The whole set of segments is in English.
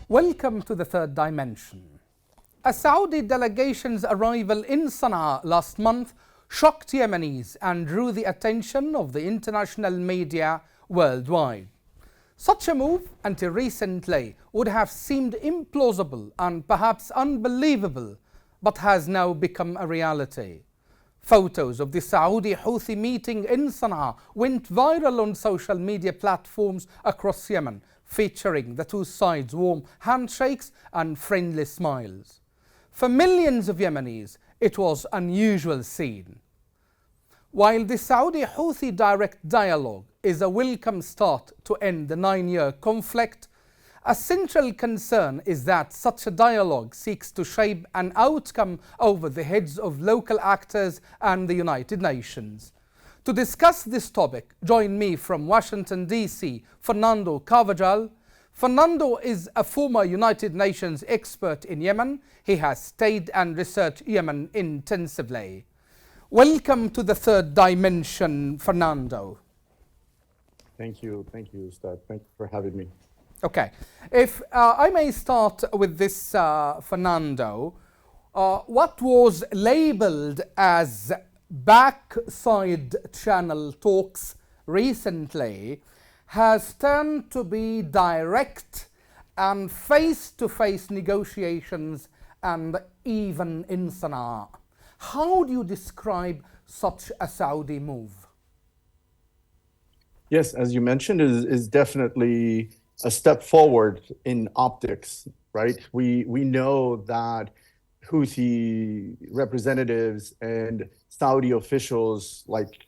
Welcome to the third dimension. A Saudi delegation's arrival in Sana'a last month shocked Yemenis and drew the attention of the international media worldwide. Such a move, until recently, would have seemed implausible and perhaps unbelievable, but has now become a reality. Photos of the Saudi Houthi meeting in Sana'a went viral on social media platforms across Yemen, featuring the two sides' warm handshakes and friendly smiles. For millions of Yemenis, it was an unusual scene. While the Saudi Houthi direct dialogue is a welcome start to end the 9-year conflict, a central concern is that such a dialogue seeks to shape an outcome over the heads of local actors and the United Nations. To discuss this topic, join me from Washington, D.C., فرناندو كارفجال. Fernando is a former United Nations expert in Yemen. He has studied and researched Yemen intensively. Welcome to the third dimension, Fernando. Thank you, Ustad. Thank you for having me. Okay, if I may start with this, Fernando, what was labeled as backside channel talks recently has turned to be direct and face-to-face negotiations, and even in Sana'a. How do you describe such a Saudi move? Yes, as you mentioned, is definitely a step forward in optics, right? We know that Houthi representatives and Saudi officials like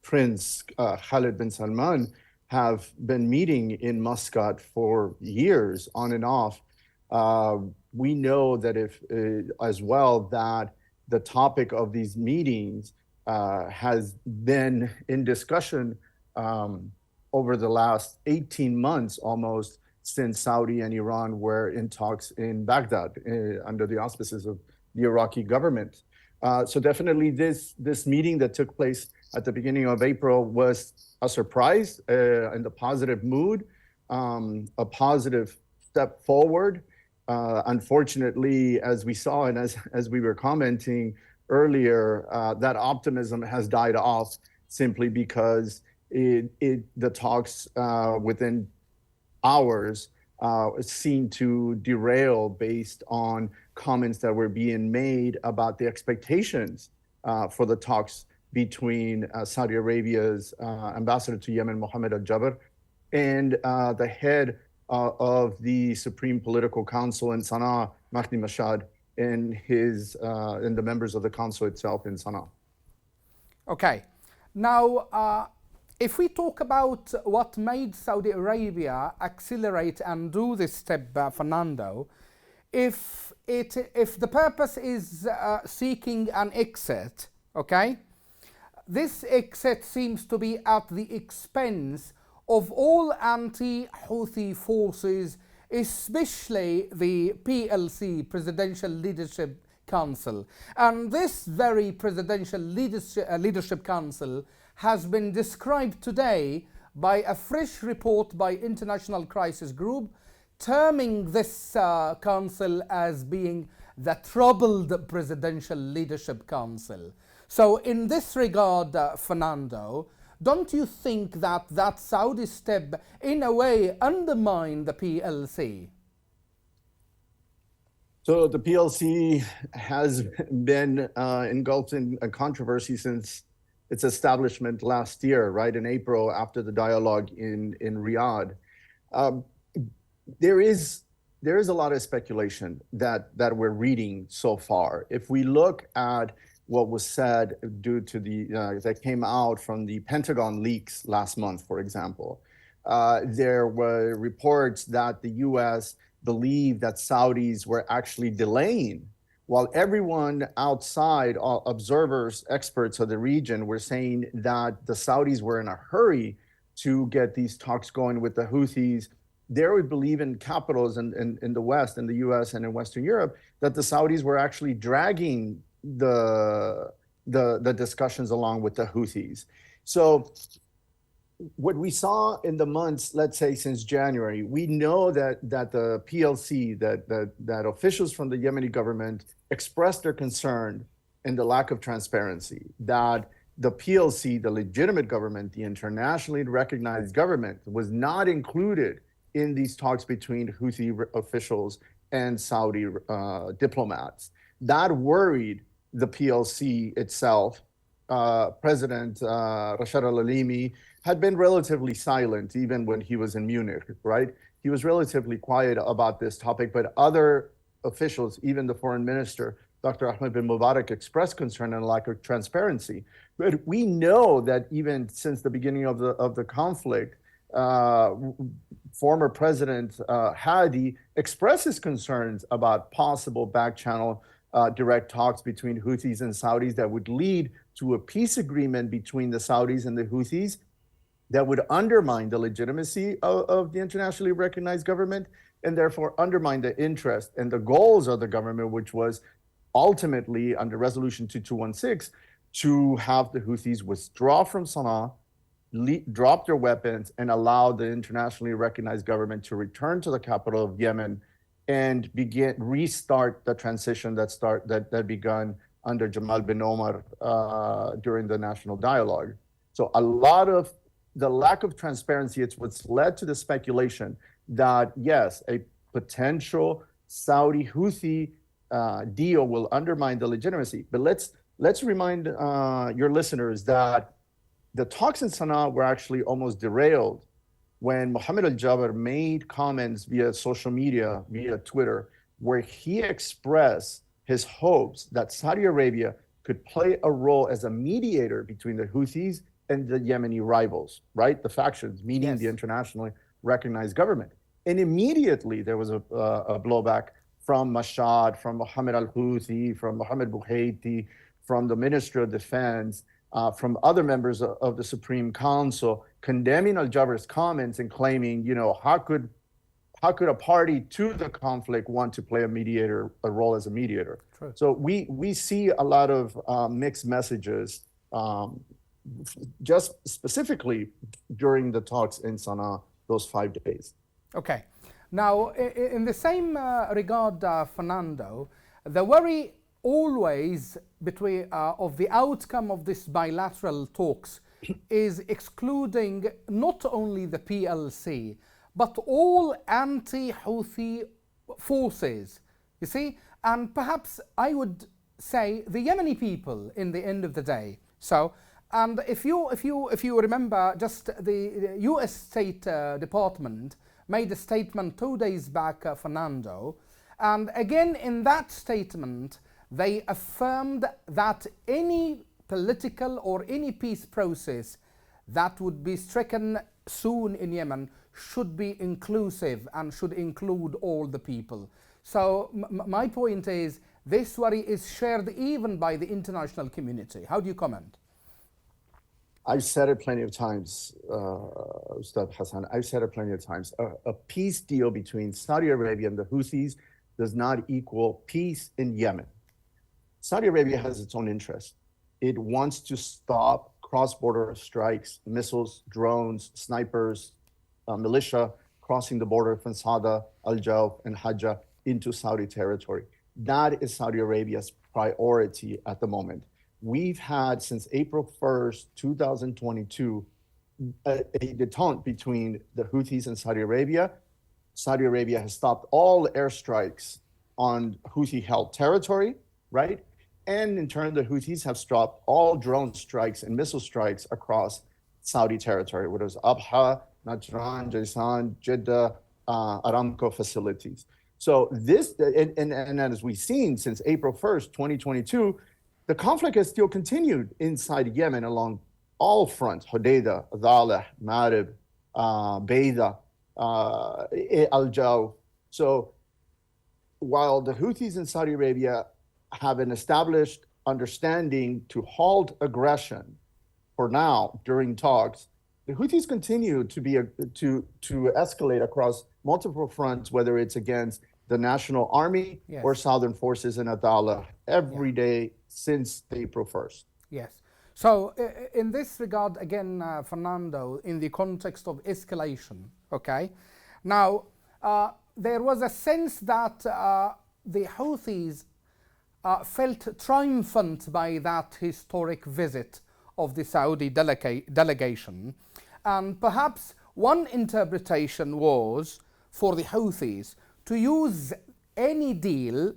Prince Khalid bin Salman have been meeting in Muscat for years, on and off. We know that as well that the topic of these meetings has been in discussion over the last 18 months almost, since Saudi and Iran were in talks in Baghdad under the auspices of the Iraqi government. So definitely this meeting that took place at the beginning of April was a surprise in the positive mood, a positive step forward. Unfortunately, as we saw and as we were commenting earlier, that optimism has died off simply because the talks within hours seemed to derail based on comments that were being made about the expectations for the talks between Saudi Arabia's ambassador to Yemen, Mohammed al-Jabr, and the head of the Supreme Political Council in Sana'a, Mahdi Mashhad, and the members of the council itself in Sana'a. Okay, now if we talk about what made Saudi Arabia accelerate and do this step, Fernando, if the purpose is seeking an exit, okay, this exit seems to be at the expense of all anti-Houthi forces, especially the PLC, Presidential Leadership Council. And this very Presidential Leadership Council has been described today by a fresh report by International Crisis Group, terming this council as being the troubled Presidential Leadership Council. So in this regard, Fernando, don't you think that Saudi step in a way undermined the PLC? So the PLC has been engulfed in a controversy since its establishment last year, right, in April, after the dialogue in Riyadh. There is a lot of speculation that we're reading so far. If we look at what was said due to that came out from the Pentagon leaks last month, for example, there were reports that the U.S. believed that Saudis were actually delaying, while everyone outside, all observers, experts of the region, were saying that the Saudis were in a hurry to get these talks going with the Houthis. They would believe in capitals in the West, in the US and in Western Europe, that the Saudis were actually dragging the discussions along with the Houthis. So what we saw in the months, let's say since January, we know that the PLC, that officials from the Yemeni government expressed their concern in the lack of transparency, that the PLC, the legitimate government, the internationally recognized government, was not included in these talks between Houthi officials and Saudi diplomats. That worried the PLC itself. President Rashad al-Alimi had been relatively silent even when he was in Munich, right? He was relatively quiet about this topic, but other officials, even the foreign minister, Dr. Ahmed bin Mubarak, expressed concern and lack of transparency. But we know that even since the beginning of the conflict, former President Hadi expresses concerns about possible back-channel direct talks between Houthis and Saudis that would lead to a peace agreement between the Saudis and the Houthis that would undermine the legitimacy of the internationally recognized government and therefore undermine the interest and the goals of the government, which was ultimately under Resolution 2216 to have the Houthis withdraw from Sana'a, drop their weapons, and allow the internationally recognized government to return to the capital of Yemen and restart the transition that begun under Jamal bin Omar during the national dialogue. So a lot of the lack of transparency, it's what's led to the speculation that, yes, a potential Saudi-Houthi deal will undermine the legitimacy. But let's remind your listeners that the talks in Sana'a were actually almost derailed when Mohammed al-Jaber made comments via social media, via Twitter, where he expressed his hopes that Saudi Arabia could play a role as a mediator between the Houthis and the Yemeni rivals, right? The factions, meaning the internationally recognized government. And immediately there was a blowback from Mashhad, from Mohammed al-Houthi, from Mohammed Buhaiti, from the Ministry of Defense, from other members of the Supreme Council, condemning al-Jaber's comments and claiming, how could a party to the conflict want to play a role as a mediator? True. So we see a lot of mixed messages, just specifically during the talks in Sana'a, those 5 days. Okay. Now, in the same regard, Fernando, the worry always of the outcome of this bilateral talks is excluding not only the PLC, but all anti-Houthi forces, you see? And perhaps I would say the Yemeni people in the end of the day. So, and if you remember, just the US State Department made a statement 2 days back, Fernando, and again in that statement, they affirmed that any political or any peace process that would be stricken soon in Yemen should be inclusive and should include all the people. So my point is, this worry is shared even by the international community. How do you comment? I've said it plenty of times, Ustad Hassan. I've said it plenty of times. A peace deal between Saudi Arabia and the Houthis does not equal peace in Yemen. Saudi Arabia has its own interest. It wants to stop cross-border strikes, missiles, drones, snipers, militia crossing the border from Sada, Al-Jawf, and Hajjah into Saudi territory. That is Saudi Arabia's priority at the moment. We've had, since April 1st, 2022, a detente between the Houthis and Saudi Arabia. Saudi Arabia has stopped all airstrikes on Houthi-held territory, right? And in turn, the Houthis have stopped all drone strikes and missile strikes across Saudi territory, whether it's Abha, Najran, Jaisan, Jeddah, Aramco facilities. So this, and as we've seen since April 1st, 2022, the conflict has still continued inside Yemen along all fronts: Hodeidah, Adaleh, Marib, Beida, Al-Jawf. So while the Houthis in Saudi Arabia have an established understanding to halt aggression for now during talks, the Houthis continue to escalate across multiple fronts, whether it's against the national army or southern forces in Adaleh every day since April 1st. Yes. So, in this regard, again, Fernando, in the context of escalation, okay, now there was a sense that the Houthis felt triumphant by that historic visit of the Saudi delegation, and perhaps one interpretation was for the Houthis to use any deal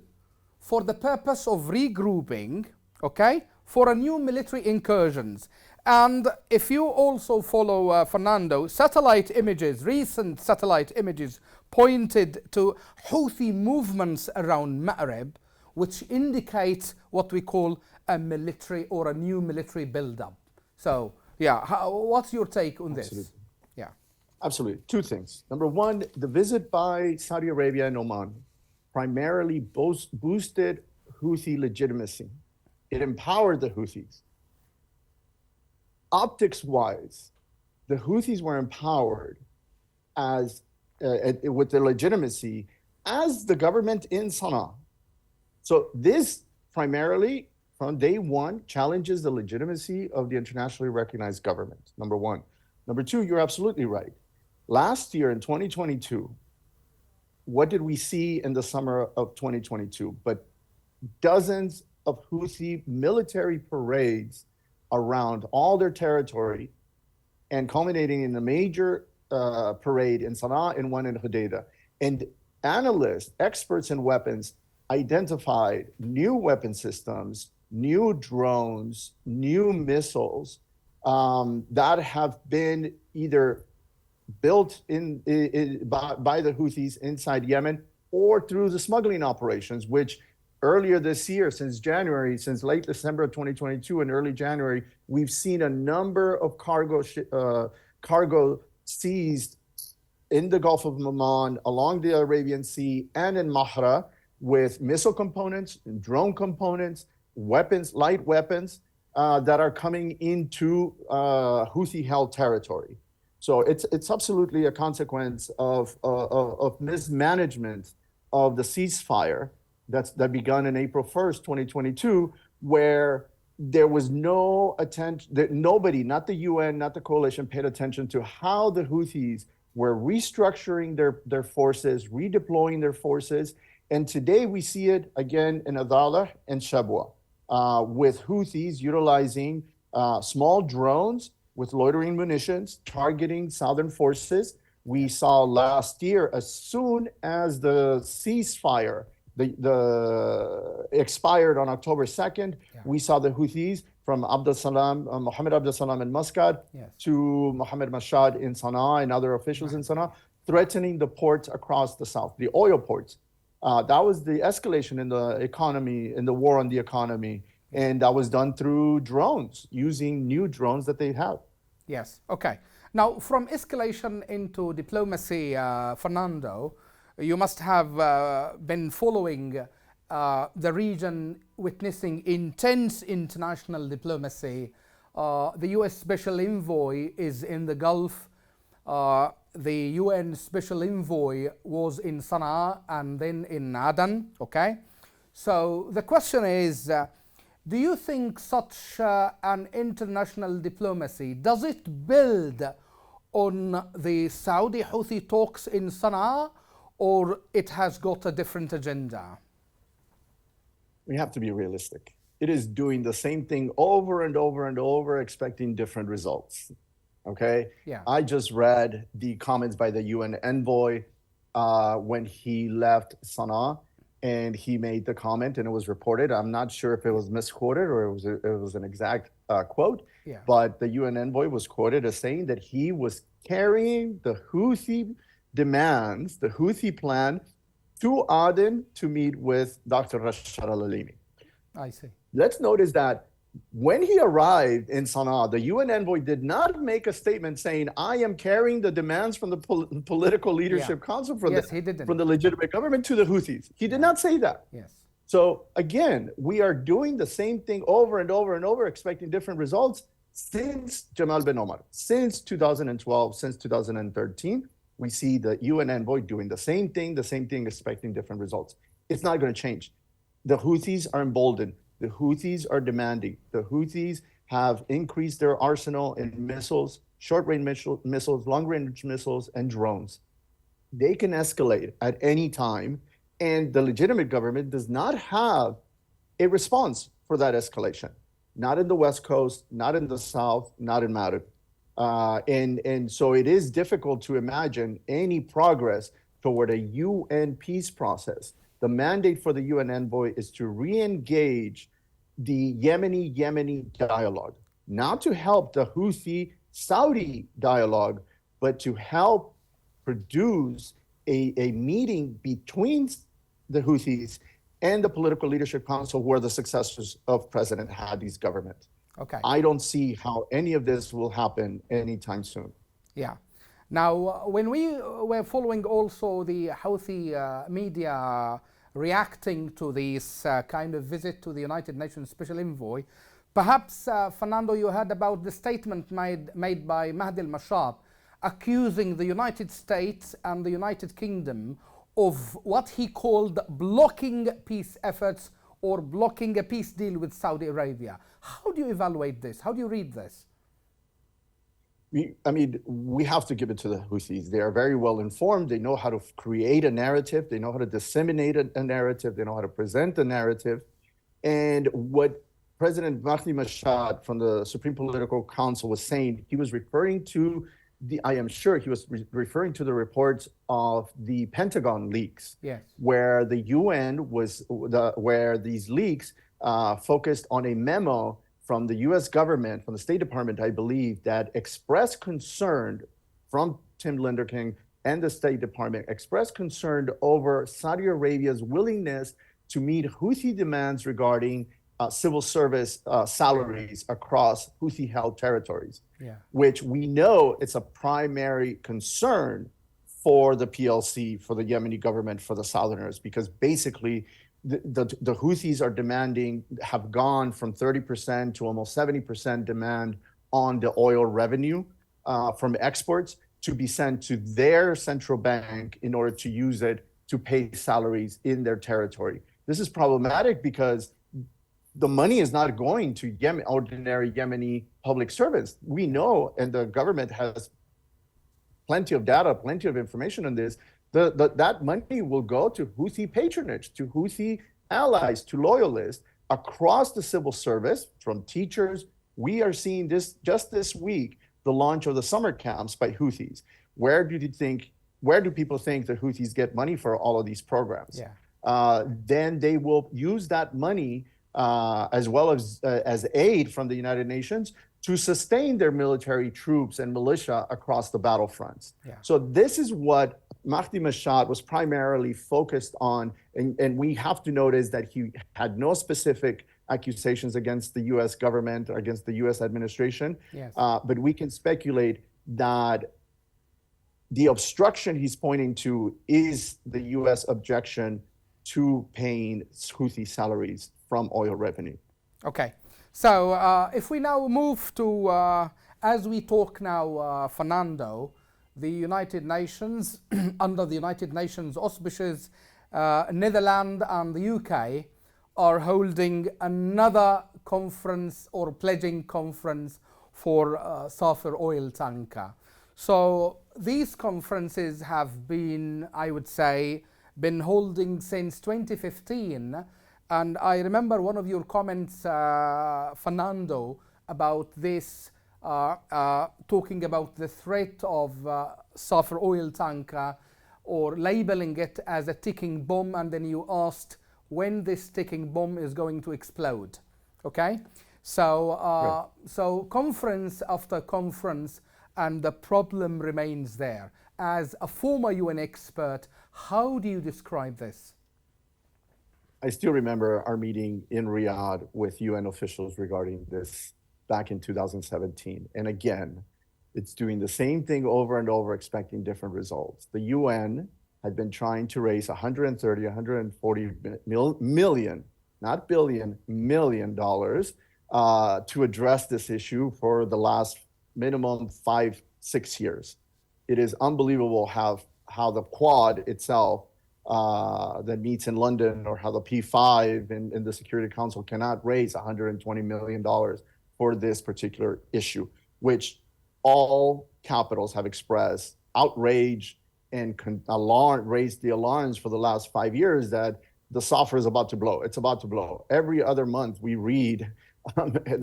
for the purpose of regrouping, okay, for a new military incursions. And if you also follow Fernando, satellite images, recent satellite images pointed to Houthi movements around Ma'rib, which indicate what we call a military or a new military build-up. So, yeah, what's your take on this? Yeah, absolutely. Two things. Number one, the visit by Saudi Arabia and Oman primarily boosted Houthi legitimacy. It empowered the Houthis. Optics-wise, the Houthis were empowered as with their legitimacy as the government in Sana'a. So this primarily, from day one, challenges the legitimacy of the internationally recognized government, number one. Number two, you're absolutely right. Last year in 2022, what did we see in the summer of 2022? But dozens of Houthi military parades around all their territory, and culminating in a major parade in Sana'a and one in Hodeidah. And analysts, experts in weapons, identified new weapon systems, new drones, new missiles that have been either built by the Houthis inside Yemen or through the smuggling operations, which earlier this year, since January, since late December of 2022 and early January, we've seen a number of cargo seized in the Gulf of Oman, along the Arabian Sea, and in Mahra, with missile components, drone components, weapons, light weapons that are coming into Houthi-held territory. So it's absolutely a consequence of mismanagement of the ceasefire that began in April 1st, 2022, where there was no attention, that nobody, not the UN, not the coalition, paid attention to how the Houthis were restructuring their forces, redeploying their forces. And today we see it again in Adalah and Shabwa, with Houthis utilizing small drones with loitering munitions, targeting southern forces. We saw last year, as soon as the ceasefire the expired on October 2nd, we saw the Houthis from Mohammed Abdel Salam in Muscat to Mohammed Mashhad in Sana'a and other officials in Sana'a, threatening the ports across the south, the oil ports. That was the escalation in the economy, in the war on the economy. And that was done through drones, using new drones that they have. Yes, okay. Now, from escalation into diplomacy, Fernando, you must have been following the region witnessing intense international diplomacy. The US Special Envoy is in the Gulf. The UN Special Envoy was in Sana'a and then in Aden, okay? So the question is, do you think such an international diplomacy, does it build on the Saudi Houthi talks in Sana'a, or it has got a different agenda? We have to be realistic. It is doing the same thing over and over and over, expecting different results. Okay? Yeah. I just read the comments by the UN envoy when he left Sana'a, and he made the comment, and it was reported. I'm not sure if it was misquoted or it was an exact quote, but the UN envoy was quoted as saying that he was carrying the Houthi demands, the Houthi plan, to Aden to meet with Dr. Rashad al-Alimi. I see. Let's notice that when he arrived in Sana'a, the UN envoy did not make a statement saying, I am carrying the demands from the political leadership council from the legitimate government to the Houthis. He did not say that. Yes. So again, we are doing the same thing over and over and over, expecting different results since Jamal bin Omar, since 2012, since 2013. We see the UN envoy doing the same thing, expecting different results. It's not going to change. The Houthis are emboldened. The Houthis are demanding. The Houthis have increased their arsenal in missiles, short-range missiles, long-range missiles, and drones. They can escalate at any time, and the legitimate government does not have a response for that escalation. Not in the West Coast, not in the South, not in Marib. And so it is difficult to imagine any progress toward a UN peace process. The mandate for the UN envoy is to re-engage the Yemeni dialogue, not to help the Houthi-Saudi dialogue, but to help produce a meeting between the Houthis and the political leadership council, who are the successors of President Hadi's government. Okay. I don't see how any of this will happen anytime soon. Yeah. Now, when we were following also the Houthi media reacting to this kind of visit to the United Nations Special Envoy, perhaps, Fernando, you heard about the statement made by Mahdi al-Mashab accusing the United States and the United Kingdom of what he called blocking peace efforts or blocking a peace deal with Saudi Arabia. How do you evaluate this? How do you read this? We have to give it to the Houthis. They are very well informed. They know how to create a narrative. They know how to disseminate a narrative. They know how to present a narrative. And what President Mahdi Mashhad from the Supreme Political Council was saying, he was referring to I am sure he was referring to the reports of the Pentagon leaks, yes, where the UN where these leaks focused on a memo from the U.S. government, from the State Department, I believe, that expressed concern from Tim Linderking and the State Department, expressed concern over Saudi Arabia's willingness to meet Houthi demands regarding civil service salaries across Houthi-held territories, which we know it's a primary concern for the PLC, for the Yemeni government, for the Southerners, because basically the Houthis are have gone from 30% to almost 70% demand on the oil revenue from exports to be sent to their central bank in order to use it to pay salaries in their territory. This is problematic because the money is not going to ordinary Yemeni public servants. We know, and the government has plenty of data, plenty of information on this, that money will go to Houthi patronage, to Houthi allies, to loyalists across the civil service, from teachers. We are seeing this just this week, the launch of the summer camps by Houthis. Where do people think the Houthis get money for all of these programs? Then they will use that money as well as aid from the United Nations to sustain their military troops and militia across the battlefronts. So this is what Mahdi Mashhad was primarily focused on, and we have to notice that he had no specific accusations against the U.S. government or against the U.S. administration, but we can speculate that the obstruction he's pointing to is the U.S. objection to paying Houthi salaries from oil revenue. Okay. So if we now move to, as we talk now, Fernando, the United Nations, under the United Nations auspices, Netherlands and the UK are holding another conference or pledging conference for Safir oil tanker. So these conferences have been, I would say, been holding since 2015. And I remember one of your comments, Fernando, about this, talking about the threat of Safir oil tanker, or labeling it as a ticking bomb, and then you asked when this ticking bomb is going to explode. Okay, so so conference after conference, and the problem remains there. As a former UN expert, how do you describe this? I still remember our meeting in Riyadh with UN officials regarding this back in 2017. And again, it's doing the same thing over and over, expecting different results. The UN had been trying to raise 130, 140 million, not billion, $million to address this issue for the last minimum 5-6 years. It is unbelievable how the Quad itself that meets in London, or how the P5 in the Security Council cannot raise $120 million for this particular issue, which all capitals have expressed outrage and raised the alarms for the last 5 years that the software is about to blow. It's about to blow. Every other month we read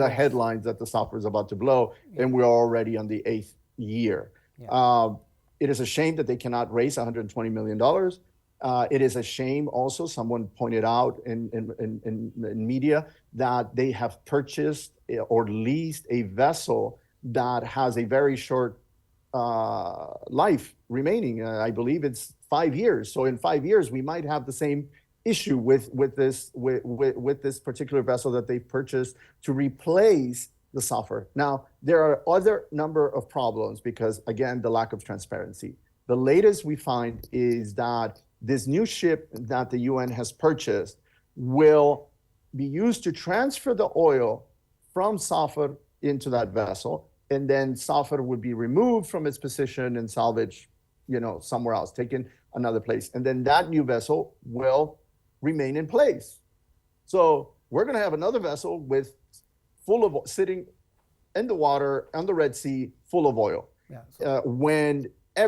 the headlines that the software is about to blow, and we're already on the 8th year. It is a shame that they cannot raise $120 million. It is a shame also, someone pointed out in media, that they have purchased or leased a vessel that has a very short life remaining. I believe it's 5 years. So in 5 years, we might have the same issue with this particular vessel that they purchased to replace the software. Now, there are other number of problems because, again, the lack of transparency. The latest we find is that this new ship that the UN has purchased will be used to transfer the oil from Safar into that vessel, and then Safar would be removed from its position and salvaged, somewhere else, taken another place. And then that new vessel will remain in place. So we're going to have another vessel sitting in the water on the Red Sea full of oil. When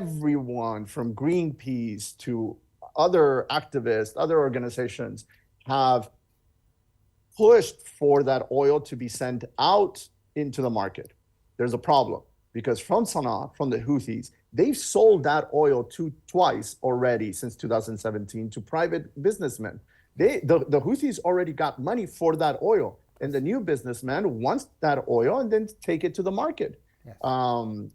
everyone from Greenpeace to other activists, other organizations have pushed for that oil to be sent out into the market, there's a problem because from Sana'a, from the Houthis, they've sold that oil twice already since 2017 to private businessmen. The Houthis already got money for that oil, and the new businessman wants that oil and then take it to the market.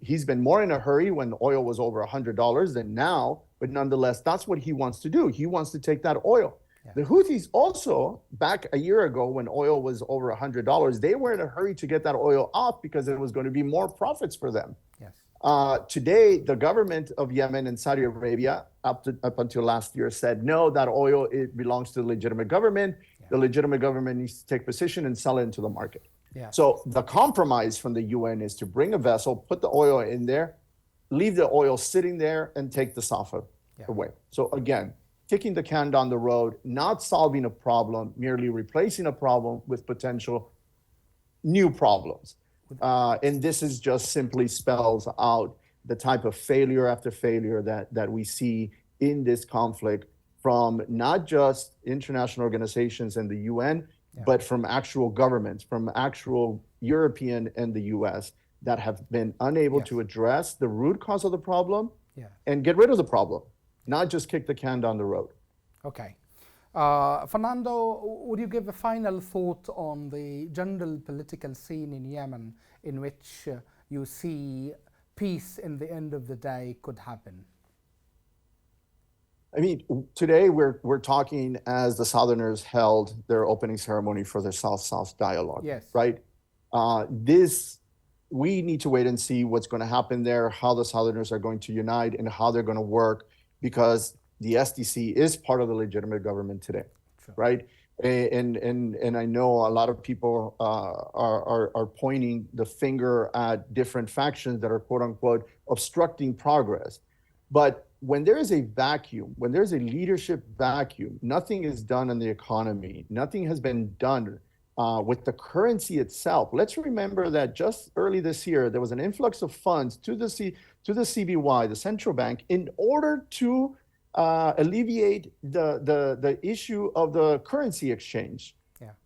He's been more in a hurry when oil was over $100 than now, but nonetheless, that's what he wants to do. He wants to take that oil. The Houthis also, back a year ago when oil was over $100, they were in a hurry to get that oil off because it was going to be more profits for them. Today, the government of Yemen and Saudi Arabia, up until last year, said, no, that oil, it belongs to the legitimate government. The legitimate government needs to take position and sell it into the market. So the compromise from the UN is to bring a vessel, put the oil in there, leave the oil sitting there, and take the Safa away. So again, kicking the can down the road, not solving a problem, merely replacing a problem with potential new problems. And this is just simply spells out the type of failure after failure that we see in this conflict from not just international organizations and the UN, but from actual governments, from actual European and the US that have been unable to address the root cause of the problem and get rid of the problem, not just kick the can down the road. Okay. Fernando, would you give a final thought on the general political scene in Yemen in which you see peace in the end of the day could happen? I mean, today we're talking as the Southerners held their opening ceremony for their South-South dialogue, right? We need to wait and see what's going to happen there, how the Southerners are going to unite and how they're going to work, because the SDC is part of the legitimate government today, right? And I know a lot of people are pointing the finger at different factions that are quote unquote obstructing progress. But when there is a vacuum, when there's a leadership vacuum, nothing is done in the economy. Nothing has been done with the currency itself. Let's remember that just early this year, there was an influx of funds to the CBY, the central bank, in order to alleviate the issue of the currency exchange.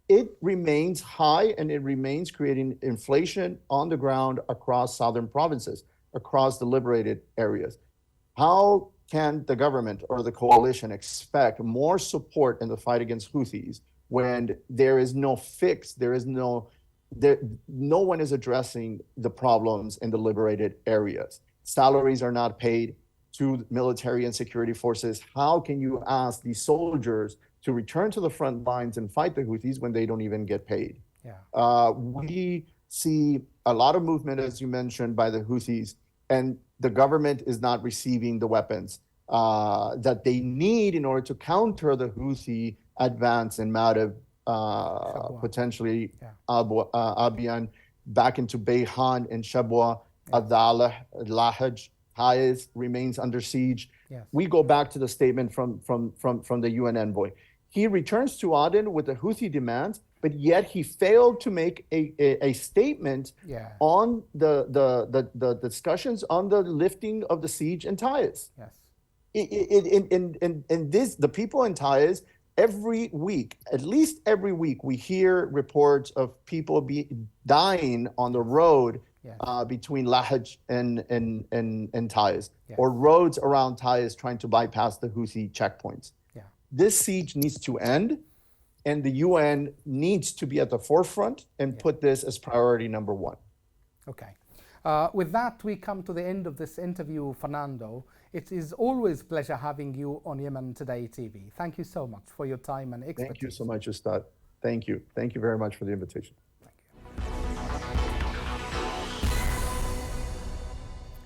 It remains high and it remains creating inflation on the ground across southern provinces, across the liberated areas. How can the government or the coalition expect more support in the fight against Houthis when there is no fix, no one is addressing the problems in the liberated areas? Salaries are not paid to military and security forces. How can you ask these soldiers to return to the front lines and fight the Houthis when they don't even get paid? We see a lot of movement, as you mentioned, by the Houthis, and the government is not receiving the weapons that they need in order to counter the Houthi advance in Marib, potentially Abiyan, back into Bayhan and Shabwa, Adalah, Lahaj, Taiz remains under siege. We go back to the statement from the UN envoy. He returns to Aden with the Houthi demands, but yet he failed to make a statement on the discussions on the lifting of the siege in Taiz. Yes. In this, the people in Taiz, every week, at least every week, we hear reports of people dying on the road between Lahej and Taiz, or roads around Taiz trying to bypass the Houthi checkpoints. This siege needs to end, and the UN needs to be at the forefront and put this as priority number one. Okay. With that, we come to the end of this interview, Fernando. It is always a pleasure having you on Yemen Today TV. Thank you so much for your time and expertise. Thank you so much, Ustad. Thank you. Thank you very much for the invitation. Thank you.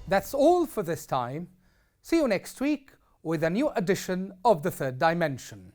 That's all for this time. See you next week with a new edition of The Third Dimension.